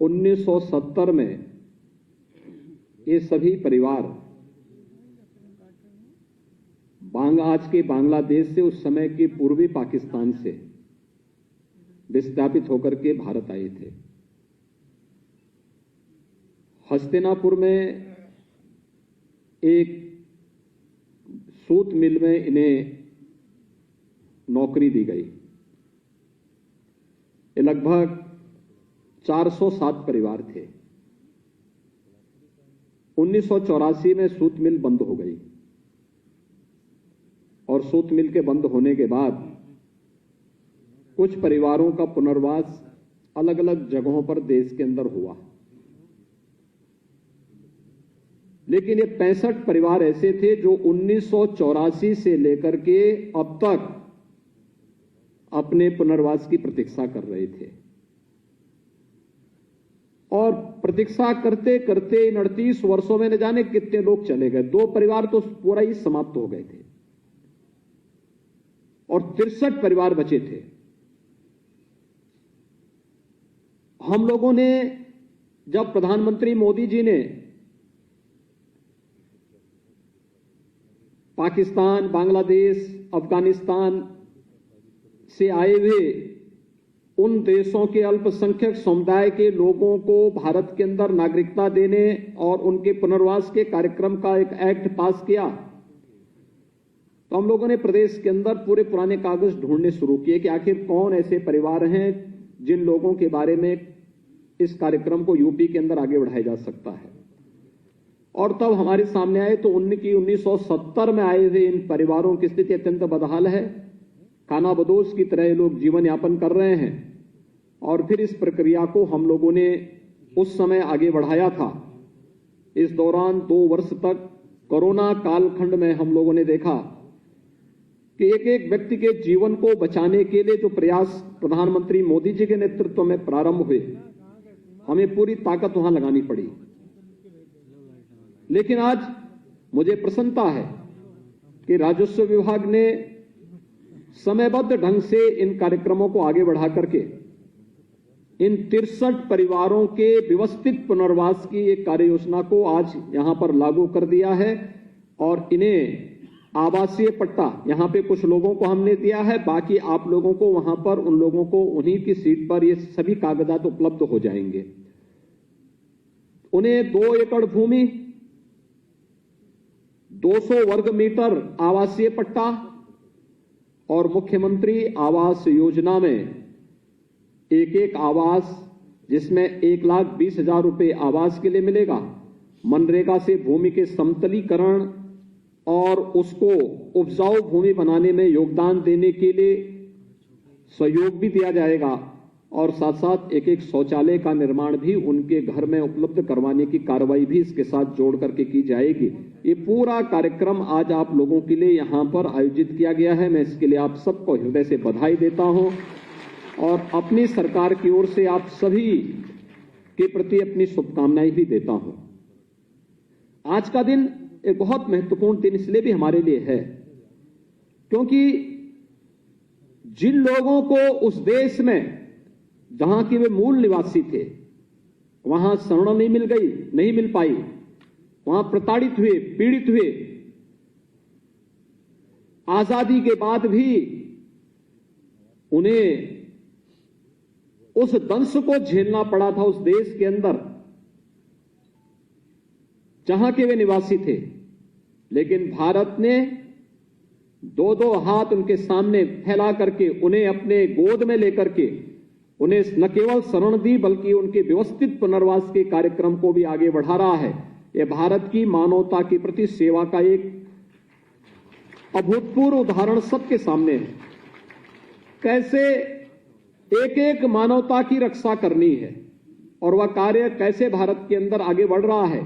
1970 में ये सभी परिवार आज के बांग्लादेश से, उस समय के पूर्वी पाकिस्तान से विस्थापित होकर के भारत आए थे। हस्तिनापुर में एक सूत मिल में इन्हें नौकरी दी गई। ये लगभग 407 परिवार थे। 1984 में सूत मिल बंद हो गई और सूत मिल के बंद होने के बाद कुछ परिवारों का पुनर्वास अलग अलग जगहों पर देश के अंदर हुआ। लेकिन ये 65 परिवार ऐसे थे जो 1984 से लेकर के अब तक अपने पुनर्वास की प्रतीक्षा कर रहे थे। और प्रतीक्षा करते करते इन 38 वर्षों में न जाने कितने लोग चले गए। 2 परिवार तो पूरा ही समाप्त हो गए थे और 63 परिवार बचे थे। हम लोगों ने, जब प्रधानमंत्री मोदी जी ने पाकिस्तान, बांग्लादेश, अफगानिस्तान से आए हुए उन देशों के अल्पसंख्यक समुदाय के लोगों को भारत के अंदर नागरिकता देने और उनके पुनर्वास के कार्यक्रम का एक एक्ट पास किया, तो हम लोगों ने प्रदेश के अंदर पूरे पुराने कागज ढूंढने शुरू किए कि आखिर कौन ऐसे परिवार हैं जिन लोगों के बारे में इस कार्यक्रम को यूपी के अंदर आगे बढ़ाया जा सकता है। और तब हमारे सामने आए तो 1970 में आए हुए इन परिवारों की स्थिति अत्यंत बदहाल है। खानाबदोश की तरह लोग जीवन यापन कर रहे हैं। और फिर इस प्रक्रिया को हम लोगों ने उस समय आगे बढ़ाया था। इस दौरान 2 वर्ष तक कोरोना कालखंड में हम लोगों ने देखा कि एक एक व्यक्ति के जीवन को बचाने के लिए जो प्रयास प्रधानमंत्री मोदी जी के नेतृत्व में प्रारंभ हुए, हमें पूरी ताकत वहां लगानी पड़ी। लेकिन आज मुझे प्रसन्नता है कि राजस्व विभाग ने समयबद्ध ढंग से इन कार्यक्रमों को आगे बढ़ा करके इन 63 परिवारों के व्यवस्थित पुनर्वास की एक कार्य योजना को आज यहां पर लागू कर दिया है। और इन्हें आवासीय पट्टा यहां पे कुछ लोगों को हमने दिया है, बाकी आप लोगों को वहां पर उन लोगों को उन्हीं की सीट पर ये सभी कागजात उपलब्ध हो जाएंगे। उन्हें 2 एकड़ भूमि, 200 वर्ग मीटर आवासीय पट्टा और मुख्यमंत्री आवास योजना में एक आवास जिसमें 1,20,000 रुपए आवास के लिए मिलेगा। मनरेगा से भूमि के समतलीकरण और उसको उपजाऊ भूमि बनाने में योगदान देने के लिए सहयोग भी दिया जाएगा और साथ साथ एक शौचालय का निर्माण भी उनके घर में उपलब्ध करवाने की कार्रवाई भी इसके साथ जोड़ करके की जाएगी। ये पूरा कार्यक्रम आज आप लोगों के लिए यहां पर आयोजित किया गया है। मैं इसके लिए आप सबको हृदय से बधाई देता हूं और अपनी सरकार की ओर से आप सभी के प्रति अपनी शुभकामनाएं भी देता हूं। आज का दिन एक बहुत महत्वपूर्ण दिन इसलिए भी हमारे लिए है क्योंकि जिन लोगों को उस देश में जहां के वे मूल निवासी थे वहां शरण नहीं मिल पाई, वहां प्रताड़ित हुए, पीड़ित हुए, आजादी के बाद भी उन्हें उस दंश को झेलना पड़ा था उस देश के अंदर जहां के वे निवासी थे। लेकिन भारत ने 2-2 हाथ उनके सामने फैला करके उन्हें अपने गोद में लेकर के उन्हें न केवल शरण दी बल्कि उनके व्यवस्थित पुनर्वास के कार्यक्रम को भी आगे बढ़ा रहा है। यह भारत की मानवता के प्रति सेवा का एक अभूतपूर्व उदाहरण सबके सामने है। कैसे एक एक मानवता की रक्षा करनी है और वह कार्य कैसे भारत के अंदर आगे बढ़ रहा है।